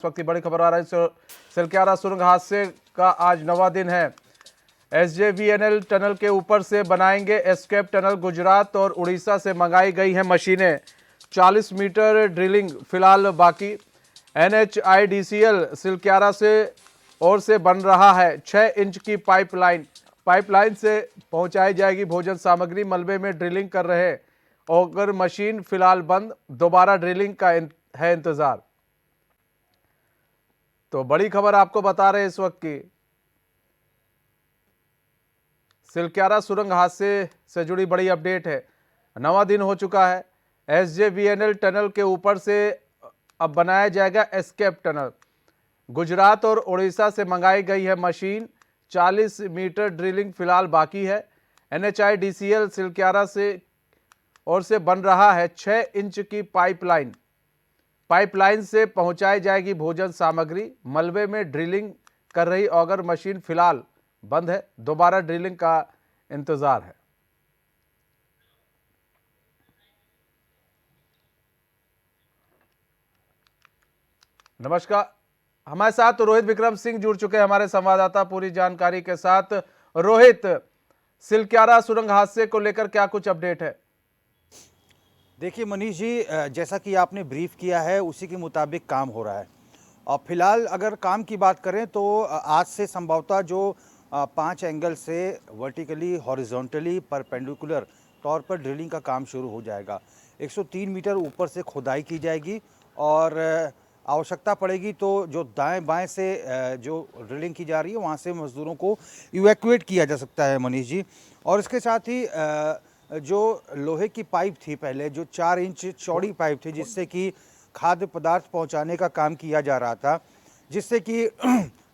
इस वक्त की बड़ी खबर आ रही है सिलक्यारा सुरंग हादसे का आज 9वां दिन है। एसजेवीएनएल टनल के ऊपर से बनाएंगे एस्केप टनल। गुजरात और उड़ीसा से मंगाई गई हैं मशीनें। 40 मीटर ड्रिलिंग फिलहाल बाकी। एनएचआईडीसीएल सिलक्यारा से ओर से बन रहा है 6 इंच की पाइपलाइन से पहुंचाई जाएगी भोजन सामग्री। मलबे में ड्रिलिंग कर रहे ऑगर मशीन फिलहाल बंद, दोबारा ड्रिलिंग का है इंतजार। तो बड़ी खबर आपको बता रहे हैं इस वक्त की, सिलक्यारा सुरंग हादसे से जुड़ी बड़ी अपडेट है। 9वां दिन हो चुका है। एसजेवीएनएल टनल के ऊपर से अब बनाया जाएगा एस्केप टनल। गुजरात और उड़ीसा से मंगाई गई है मशीन। 40 मीटर ड्रिलिंग फिलहाल बाकी है। एनएचआईडीसीएल सिलक्यारा से और से बन रहा है 6 इंच की पाइपलाइन से पहुंचाई जाएगी भोजन सामग्री। मलबे में ड्रिलिंग कर रही ऑगर मशीन फिलहाल बंद है, दोबारा ड्रिलिंग का इंतजार है। नमस्कार, हमारे साथ रोहित विक्रम सिंह जुड़ चुके हैं, हमारे संवाददाता, पूरी जानकारी के साथ। रोहित, सिलक्यारा सुरंग हादसे को लेकर क्या कुछ अपडेट है? देखिए मनीष जी, जैसा कि आपने ब्रीफ किया है उसी के मुताबिक काम हो रहा है। और फिलहाल अगर काम की बात करें तो आज से संभवतः जो 5 एंगल से वर्टिकली, हॉरिजॉन्टली, परपेंडिकुलर तौर पर ड्रिलिंग का काम शुरू हो जाएगा। 103 मीटर ऊपर से खुदाई की जाएगी और आवश्यकता पड़ेगी तो जो दाएं बाएं से जो ड्रिलिंग की जा रही है वहाँ से मजदूरों को इवैक्यूएट किया जा सकता है मनीष जी। और इसके साथ ही जो लोहे की पाइप थी, पहले जो 4 इंच चौड़ी पाइप थी जिससे कि खाद्य पदार्थ पहुंचाने का काम किया जा रहा था, जिससे कि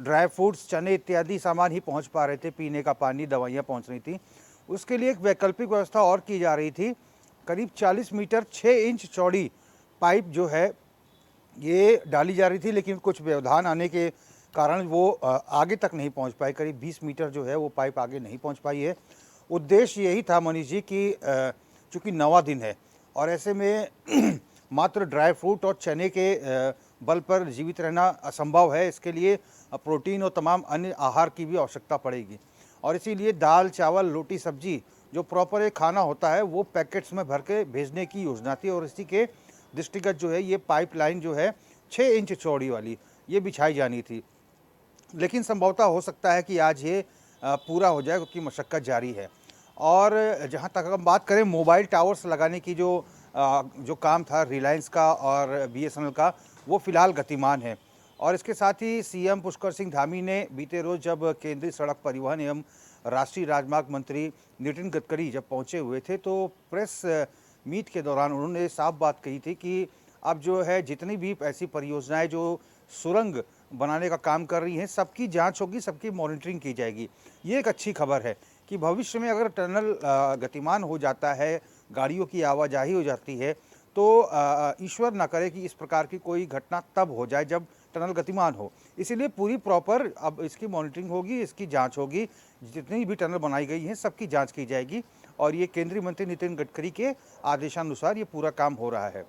ड्राई फ्रूट्स, चने इत्यादि सामान ही पहुंच पा रहे थे, पीने का पानी, दवाइयां पहुंच रही थी। उसके लिए एक वैकल्पिक व्यवस्था और की जा रही थी। करीब 40 मीटर 6 इंच चौड़ी पाइप जो है ये डाली जा रही थी, लेकिन कुछ व्यवधान आने के कारण वो आगे तक नहीं पहुंच पाई। करीब 20 मीटर जो है वो पाइप आगे नहीं पहुंच पाई है। उद्देश्य यही था मनीष जी कि चूँकि 9वां दिन है और ऐसे में मात्र ड्राई फ्रूट और चने के बल पर जीवित रहना असंभव है। इसके लिए प्रोटीन और तमाम अन्य आहार की भी आवश्यकता पड़ेगी और इसीलिए दाल, चावल, रोटी, सब्जी जो प्रॉपर एक खाना होता है वो पैकेट्स में भर के भेजने की योजना थी। और इसी के दृष्टिगत जो है ये पाइपलाइन जो है 6 इंच चौड़ी वाली ये बिछाई जानी थी, लेकिन संभवतः हो सकता है कि आज ये पूरा हो जाए क्योंकि मशक्क़त जारी है। और जहाँ तक हम बात करें मोबाइल टावर्स लगाने की जो काम था रिलायंस का और बीएसएनएल का, वो फिलहाल गतिमान है। और इसके साथ ही सीएम पुष्कर सिंह धामी ने बीते रोज़ जब केंद्रीय सड़क परिवहन एवं राष्ट्रीय राजमार्ग मंत्री नितिन गडकरी जब पहुँचे हुए थे तो प्रेस मीट के दौरान उन्होंने साफ बात कही थी कि अब जो है जितनी भी ऐसी परियोजनाएं जो सुरंग बनाने का काम कर रही हैं सबकी जांच होगी, सबकी मॉनिटरिंग की जाएगी। ये एक अच्छी खबर है कि भविष्य में अगर टनल गतिमान हो जाता है, गाड़ियों की आवाजाही हो जाती है तो ईश्वर ना करे कि इस प्रकार की कोई घटना तब हो जाए जब टनल गतिमान हो। इसीलिए पूरी प्रॉपर अब इसकी मॉनिटरिंग होगी, इसकी जांच होगी। जितनी भी टनल बनाई गई हैं सबकी जांच की जाएगी और ये केंद्रीय मंत्री नितिन गडकरी के आदेशानुसार ये पूरा काम हो रहा है।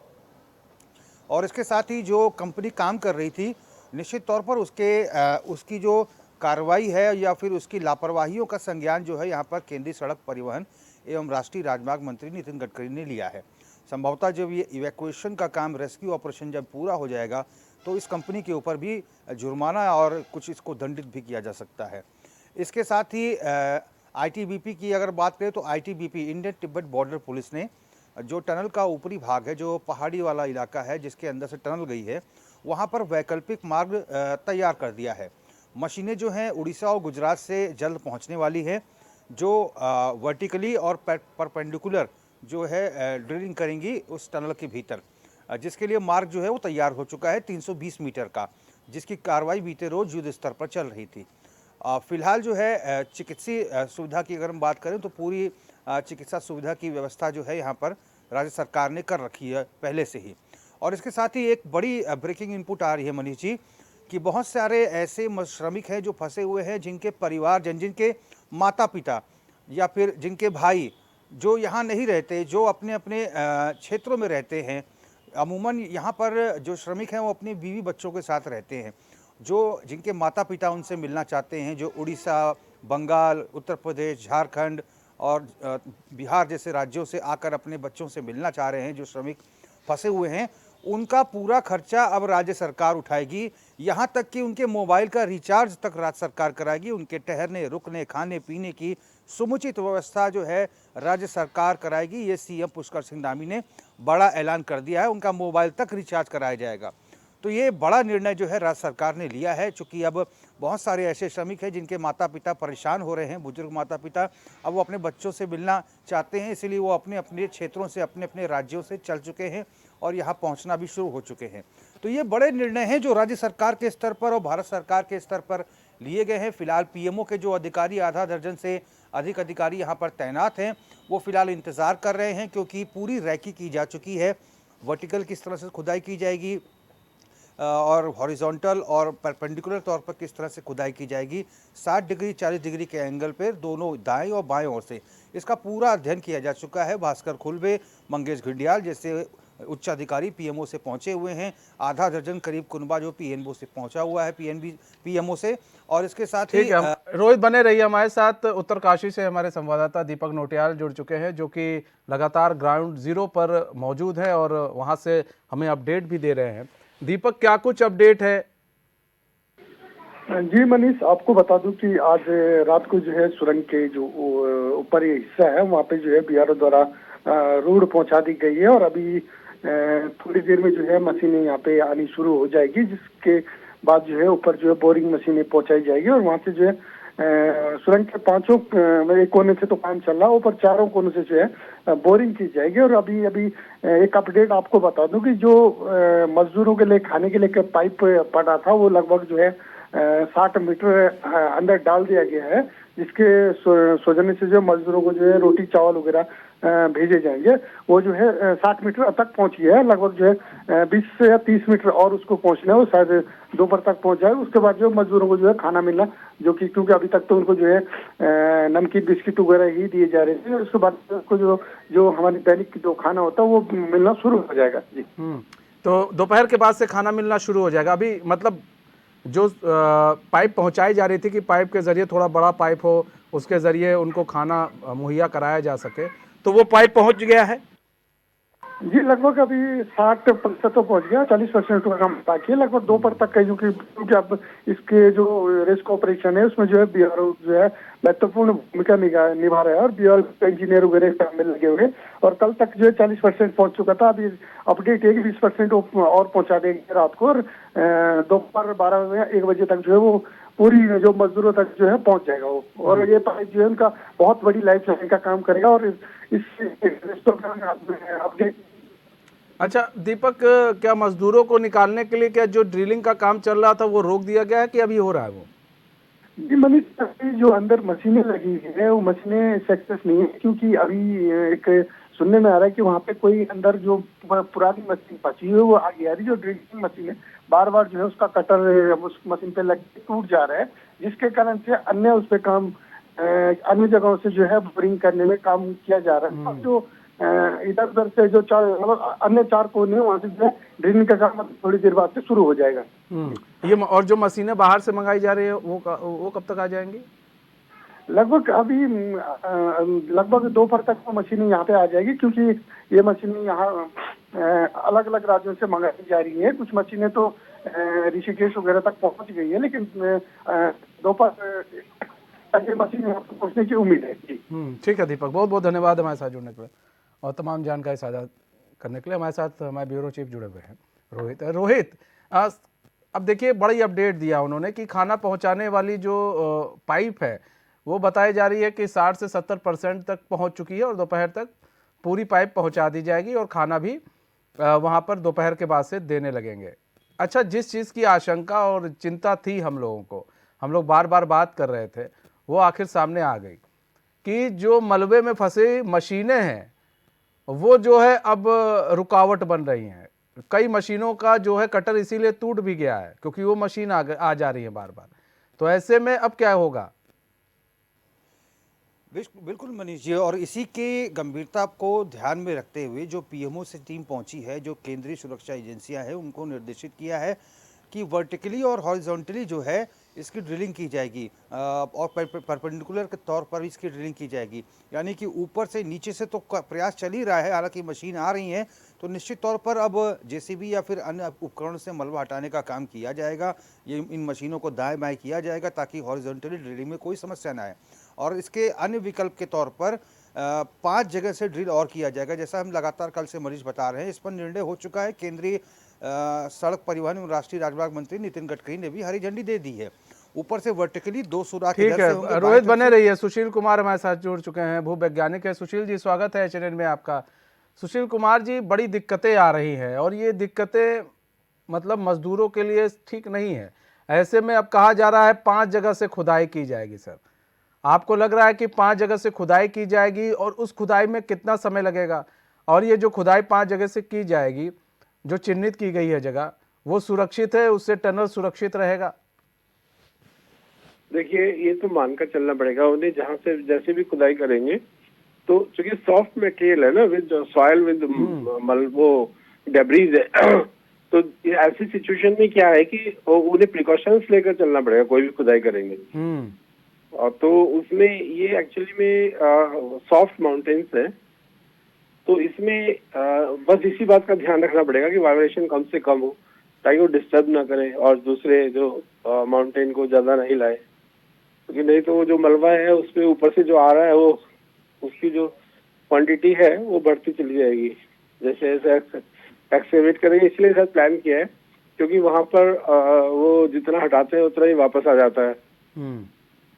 और इसके साथ ही जो कंपनी काम कर रही थी निश्चित तौर पर उसकी जो कार्रवाई है या फिर उसकी लापरवाहियों का संज्ञान जो है यहाँ पर केंद्रीय सड़क परिवहन एवं राष्ट्रीय राजमार्ग मंत्री नितिन गडकरी ने लिया है। संभवतः जब ये इवैक्यूएशन का काम, रेस्क्यू ऑपरेशन जब पूरा हो जाएगा तो इस कंपनी के ऊपर भी जुर्माना और कुछ इसको दंडित भी किया जा सकता है। इसके साथ ही आईटीबीपी की अगर बात करें तो ITBP, Indian Tibet border police ने जो टनल का ऊपरी भाग है, जो पहाड़ी वाला इलाका है जिसके अंदर से टनल गई है, वहाँ पर वैकल्पिक मार्ग तैयार कर दिया है। मशीनें जो हैं उड़ीसा और गुजरात से जल्द पहुँचने वाली हैं, जो वर्टिकली और परपेंडिकुलर जो है ड्रिलिंग करेंगी उस टनल के भीतर, जिसके लिए मार्ग जो है वो तैयार हो चुका है 320 मीटर का, जिसकी कार्रवाई बीते रोज युद्ध स्तर पर चल रही थी। फिलहाल जो है चिकित्सीय सुविधा की अगर हम बात करें तो पूरी चिकित्सा सुविधा की व्यवस्था जो है यहाँ पर राज्य सरकार ने कर रखी है पहले से ही। और इसके साथ ही एक बड़ी ब्रेकिंग इनपुट आ रही है मनीष जी कि बहुत सारे ऐसे श्रमिक हैं जो फंसे हुए हैं, जिनके परिवार जिनके माता पिता या फिर जिनके भाई जो यहाँ नहीं रहते, जो अपने अपने क्षेत्रों में रहते हैं, अमूमन यहाँ पर जो श्रमिक हैं वो अपनी बीवी बच्चों के साथ रहते हैं, जो जिनके माता पिता उनसे मिलना चाहते हैं, जो उड़ीसा, बंगाल, उत्तर प्रदेश, झारखंड और बिहार जैसे राज्यों से आकर अपने बच्चों से मिलना चाह रहे हैं, जो श्रमिक फंसे हुए हैं, उनका पूरा खर्चा अब राज्य सरकार उठाएगी। यहाँ तक कि उनके मोबाइल का रिचार्ज तक राज्य सरकार कराएगी। उनके ठहरने, रुकने, खाने पीने की समुचित व्यवस्था जो है राज्य सरकार कराएगी। ये सीएम पुष्कर सिंह धामी ने बड़ा ऐलान कर दिया है, उनका मोबाइल तक रिचार्ज कराया जाएगा। तो ये बड़ा निर्णय जो है राज्य सरकार ने लिया है, चूँकि अब बहुत सारे ऐसे श्रमिक हैं जिनके माता पिता परेशान हो रहे हैं, बुजुर्ग माता पिता, अब वो अपने बच्चों से मिलना चाहते हैं, इसीलिए वो अपने अपने क्षेत्रों से, अपने अपने राज्यों से चल चुके हैं और यहाँ पहुँचना भी शुरू हो चुके हैं। तो ये बड़े निर्णय हैं जो राज्य सरकार के स्तर पर और भारत सरकार के स्तर पर लिए गए हैं। फिलहाल पीएमओ के जो अधिकारी, आधा दर्जन से अधिक अधिकारी यहाँ पर तैनात हैं, वो फिलहाल इंतज़ार कर रहे हैं, क्योंकि पूरी रैकी की जा चुकी है। वर्टिकल किस तरह से खुदाई की जाएगी और हॉरिजॉन्टल और परपेंडिकुलर तौर पर किस तरह से खुदाई की जाएगी, 60 डिग्री 40 डिग्री के एंगल पर दोनों दाएं और बाएं ओर से, इसका पूरा अध्ययन किया जा चुका है। भास्कर खुलबे, मंगेश घिंडियाल जैसे उच्च अधिकारी पीएमओ से पहुंचे हुए हैं। आधा दर्जन करीब कुनबा जो पीएनबी से पहुंचा हुआ है, पीएमओ से। और इसके साथ ही ठीक है, रोहित बने रहिए हमारे साथ। उत्तरकाशी से हमारे संवाददाता दीपक नोटियाल जुड़ चुके हैं, जो कि लगातार ग्राउंड जीरो पर मौजूद है और वहां से हमें अपडेट भी दे रहे हैं। दीपक, क्या कुछ अपडेट है? जी मनीष, आपको बता दूं कि आज रात को जो है सुरंग के जो ऊपर ये हिस्सा है वहाँ पे जो है बीआरओ द्वारा रोड पहुंचा दी गई है और अभी थोड़ी देर में जो है मशीनें यहाँ पे आनी शुरू हो जाएगी, जिसके बाद जो है ऊपर जो है बोरिंग मशीनें पहुंचाई जाएगी और वहाँ से जो है सुरंग के पांचों एक कोने से तो काम चल रहा है, ऊपर चारों कोनों से जो है बोरिंग की जाएगी। और अभी अभी एक अपडेट आपको बता दूं कि जो मजदूरों के लिए खाने के लिए पाइप पड़ा था वो लगभग जो है 60 मीटर अंदर डाल दिया गया है, जिसके सौजन्य से जो मजदूरों को जो है रोटी चावल वगैरह भेजे जाएंगे। वो जो है 60 मीटर तक पहुंच गया है, लगभग जो है 20 से या 30 मीटर और उसको पहुंचना है, वो शायद दोपहर तक पहुंच जाए। उसके बाद जो मजदूरों को जो है खाना मिलना, जो कि क्योंकि अभी तक तो उनको जो है नमकीन बिस्किट वगैरह ही दिए जा रहे थे, उसके बाद उसको जो हमारी दैनिक जो खाना होता है वो मिलना शुरू हो जाएगा। जी, तो दोपहर के बाद से खाना मिलना शुरू हो जाएगा। अभी मतलब जो पाइप पहुंचाई जा रही थी कि पाइप के जरिए, थोड़ा बड़ा पाइप हो, उसके जरिए उनको खाना मुहैया कराया जा सके, तो वो पाइप पहुंच गया है? जी, लगभग अभी 60% तो पहुंच गया, 40% का काम बाकी है। लगभग दोपहर तक का, क्योंकि अब इसके जो रेस्क्यू ऑपरेशन है उसमें जो है बीआरओ जो है महत्वपूर्ण भूमिका निभा रहा है और बीआरओ इंजीनियर वगैरह काम में लगे हुए, और कल तक जो है 40% पहुंच चुका था। अभी अपडेट है कि 20% और पहुंचा देंगे रात को, और दोपहर 12 1 बजे तक जो है वो पूरी जो मजदूरों तक जो है पहुंच जाएगा वो। और ये पाइप जो है उनका बहुत बड़ी लाइफ लाइन का काम करेगा। और इस अपडेट। अच्छा दीपक, क्या मजदूरों को निकालने के लिए क्या जो ड्रिलिंग का काम चल रहा था वो रोक दिया गया है कि अभी हो रहा है वो? जी मनीष, जो अंदर मशीनें लगी है वो मशीनें सक्सेस नहीं है, क्योंकि अभी एक सुनने में आ रहा है कि वहाँ पे कोई अंदर जो पुरानी मशीन बची हुई है वो आगे आ रही, जो ड्रिलिंग मशीन है बार बार जो है उसका कटर उस मशीन पे लग के टूट जा रहा है, जिसके कारण से अन्य उस पे काम अन्य जगहों से जो है बोरिंग करने में काम किया जा रहा है। और जो इधर उधर से जो मतलब अन्य 4 कोने वहाँ से जो है ड्रिलिंग का काम थोड़ी देर बाद से शुरू हो जाएगा। ये और जो मशीनें बाहर से मंगाई जा रही है वो कब तक आ जाएंगी? लगभग अभी लगभग दोपहर तक वो मशीनें यहाँ पे आ जाएगी, क्योंकि ये मशीनें यहाँ अलग अलग राज्यों से मंगाई जा रही है। कुछ मशीनें तो ऋषिकेश वगैरह तक पहुँच गई है, लेकिन दोपहर तक ये मशीन यहाँ पे पहुँचने की उम्मीद है। जी, ठीक है दीपक, बहुत बहुत धन्यवाद हमारे साथ जुड़ने के लिए और तमाम जानकारी साझा करने के लिए। हमारे साथ हमारे ब्यूरो चीफ जुड़े हुए हैं रोहित। अब देखिए, बड़ी अपडेट दिया उन्होंने कि खाना पहुंचाने वाली जो पाइप है वो बताई जा रही है कि 60 से 70% तक पहुंच चुकी है और दोपहर तक पूरी पाइप पहुंचा दी जाएगी और खाना भी वहां पर दोपहर के बाद से देने लगेंगे। अच्छा, जिस चीज़ की आशंका और चिंता थी हम लोगों को, हम लोग बार बार बात कर रहे थे, वो आखिर सामने आ गई कि जो मलबे में फंसे मशीनें हैं वो जो है अब रुकावट बन रही हैं। कई मशीनों का जो है कटर इसीलिए टूट भी गया है क्योंकि वो मशीन आ जा रही है बार बार। तो ऐसे में अब क्या होगा? बिल्कुल मनीष जी, और इसी के गंभीरता को ध्यान में रखते हुए जो पीएमओ से टीम पहुंची है, जो केंद्रीय सुरक्षा एजेंसियां हैं, उनको निर्देशित किया है कि वर्टिकली और हॉरिजॉन्टली जो है इसकी ड्रिलिंग की जाएगी, और परपेंडिकुलर के तौर पर इसकी ड्रिलिंग की जाएगी। यानी कि ऊपर से नीचे से तो प्रयास चल ही रहा है, हालांकि मशीन आ रही है, तो निश्चित तौर पर अब जेसीबी या फिर अन्य उपकरण से मलबा हटाने का काम किया जाएगा। ये इन मशीनों को दाएं बाएं किया जाएगा ताकि हॉरिजॉन्टली ड्रिलिंग में कोई समस्या ना आए। और इसके अन्य विकल्प के तौर पर 5 जगह से ड्रिल और किया जाएगा, जैसा हम लगातार कल से मरीज बता रहे हैं। इस पर निर्णय हो चुका है। केंद्रीय सड़क परिवहन एवं राष्ट्रीय राजमार्ग मंत्री नितिन गडकरी ने भी हरी झंडी दे दी है। ऊपर से वर्टिकली 2 सुराख ठीक इधर से होंगे, है, बाएं रोहित तरफ बने से। रहिए। सुशील कुमार हमारे साथ जुड़ चुके हैं, भूवैज्ञानिक है। सुशील जी, स्वागत है चैनल में आपका। सुशील कुमार जी, बड़ी दिक्कतें आ रही हैं और ये दिक्कतें मतलब मजदूरों के लिए ठीक नहीं है। ऐसे में अब कहा जा रहा है 5 जगह से खुदाई की जाएगी। सर, आपको लग रहा है कि 5 जगह से खुदाई की जाएगी और उस खुदाई में कितना समय लगेगा? और ये जो खुदाई 5 जगह से की जाएगी, जो चिन्हित की गई है जगह, वो सुरक्षित है? उससे टनल सुरक्षित रहेगा? देखिए, ये तो मानकर चलना पड़ेगा उन्हें। जहाँ से जैसे भी खुदाई करेंगे तो चूंकि सॉफ्ट मटेरियल है ना, विद सॉइल विद वो डेब्रीज है तो ये ऐसी सिचुएशन में क्या है कि उन्हें प्रिकॉशंस लेकर चलना पड़ेगा कोई भी खुदाई करेंगे। और तो उसमें ये एक्चुअली में सॉफ्ट माउंटेन्स है, तो इसमें बस इसी बात का ध्यान रखना पड़ेगा कि वाइब्रेशन कम से कम हो ताकि वो डिस्टर्ब ना करे और दूसरे जो माउंटेन को ज्यादा नहीं लाए, क्योंकि नहीं तो वो जो मलबा है उसमें ऊपर से जो आ रहा है वो उसकी जो क्वांटिटी है वो बढ़ती चली जाएगी। जैसे जैसे एक्सकेवेट करेंगे, इसलिए सर प्लान किया है, क्योंकि वहां पर वो जितना हटाते हैं उतना ही वापस आ जाता है।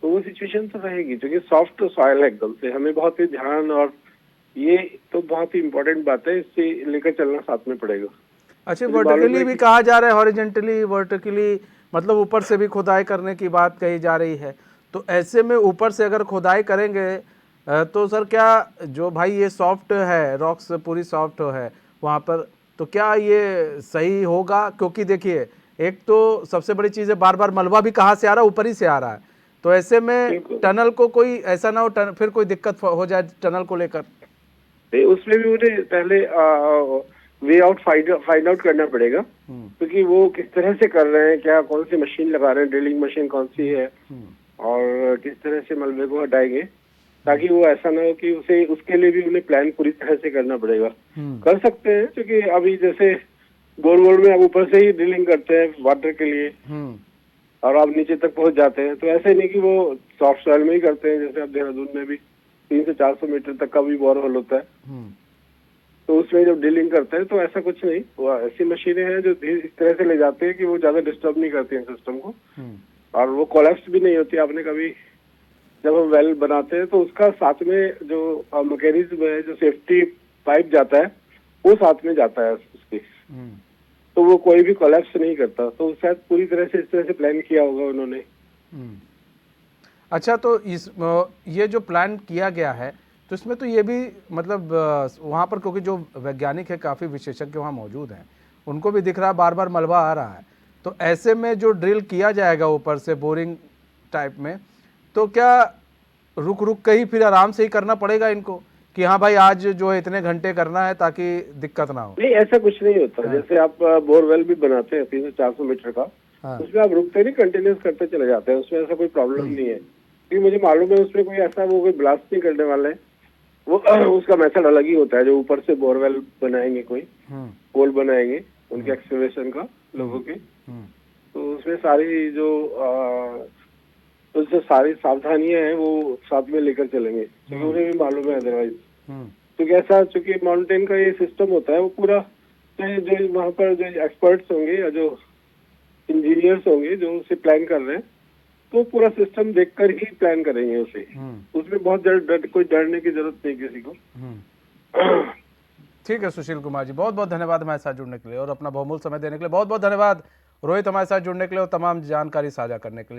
तो वो सिचुएशन तो रहेगी, क्योंकि सॉफ्ट सॉइल है एकदम से। हमें बहुत ही ध्यान, और ये तो बहुत ही इम्पोर्टेंट बात है, इससे लेकर चलना साथ में पड़ेगा। अच्छा, वर्टिकली भी कहा जा रहा है, हॉरिजॉन्टली, वर्टिकली मतलब ऊपर से भी खुदाई करने की बात कही जा रही है। तो ऐसे में ऊपर से अगर खुदाई करेंगे तो सर क्या, जो भाई ये सॉफ्ट है, रॉक्स पूरी सॉफ्ट है वहाँ पर, तो क्या ये सही होगा? क्योंकि देखिए, एक तो सबसे बड़ी चीज़ है, बार बार मलबा भी कहाँ से आ रहा है? ऊपर ही से आ रहा है। तो ऐसे में टनल को कोई ऐसा ना हो फिर कोई दिक्कत हो जाए टनल को लेकर। उसमें भी उन्हें पहले वे आउट फाइंड आउट करना पड़ेगा, क्योंकि वो किस तरह से कर रहे हैं, क्या कौन सी मशीन लगा रहे हैं, ड्रिलिंग मशीन कौन सी है, और किस तरह से मलबे को हटाएंगे, ताकि वो ऐसा ना हो कि उसे उसके लिए भी उन्हें प्लान पूरी तरह से करना पड़ेगा। कर सकते हैं, क्योंकि अभी जैसे बोरवेल में आप ऊपर से ही ड्रिलिंग करते हैं वाटर के लिए और आप नीचे तक पहुंच जाते हैं, तो ऐसे नहीं कि वो सॉफ्ट सॉइल में ही करते हैं। जैसे आप देहरादून में भी 300 से 400 मीटर तक का भी बोरवेल होता है, तो उसमें जब ड्रिलिंग करते हैं तो ऐसा कुछ नहीं। वो ऐसी मशीनें हैं जो इस तरह से ले जाते हैं कि वो ज्यादा डिस्टर्ब नहीं करती हैं सिस्टम को, और वो कोलैप्स भी नहीं होती। आपने कभी जब हम वेल बनाते हैं तो उसका साथ में जो मैकेनिज्म है, जो सेफ्टी पाइप जाता है, वो साथ में जाता है उसकी, तो वो कोई भी कोलैप्स नहीं करता। तो शायद पूरी तरह से इस तरह से प्लान किया होगा उन्होंने। अच्छा, तो इस ये जो प्लान किया गया है, तो इसमें तो ये भी मतलब वहाँ पर, क्योंकि जो वैज्ञानिक है, काफ़ी विशेषज्ञ वहाँ मौजूद हैं, उनको भी दिख रहा है बार बार मलबा आ रहा है। तो ऐसे में जो ड्रिल किया जाएगा ऊपर से बोरिंग टाइप में, तो क्या रुक रुक के ही फिर आराम से ही करना पड़ेगा इनको कि हाँ भाई आज जो है इतने घंटे करना है ताकि दिक्कत ना हो? नहीं, ऐसा कुछ नहीं होता। जैसे आप बोरवेल भी बनाते हैं 300 से 400 मीटर का, उसमें आप रुकते नहीं, कंटिन्यूस करते चले जाते हैं, उसमें ऐसा कोई प्रॉब्लम नहीं है। क्योंकि मुझे मालूम है उसमें कोई ऐसा वो कोई ब्लास्ट नहीं करने वाला है। वो उसका मेथड अलग ही होता है। जो ऊपर से बोरवेल बनाएंगे, कोई पोल बनाएंगे उनके एक्सकेवेशन का लोगों के, तो उसमें सारी जो उससे सारी सावधानियां हैं वो साथ में लेकर चलेंगे, क्योंकि उन्हें भी मालूम है अदरवाइज। क्योंकि ऐसा, चूंकि माउंटेन का ये सिस्टम होता है, वो पूरा जो वहाँ पर जो एक्सपर्ट्स होंगे या जो इंजीनियर्स होंगे जो उसे प्लान कर रहे हैं, तो पूरा सिस्टम देखकर ही प्लान करेंगे उसे। उसमें बहुत कोई डरने की जरूरत नहीं किसी को। ठीक है सुशील कुमार जी, बहुत बहुत धन्यवाद हमारे साथ जुड़ने के लिए और अपना बहुमूल्य समय देने के लिए। बहुत बहुत धन्यवाद रोहित, हमारे साथ जुड़ने के लिए और तमाम जानकारी साझा करने के लिए।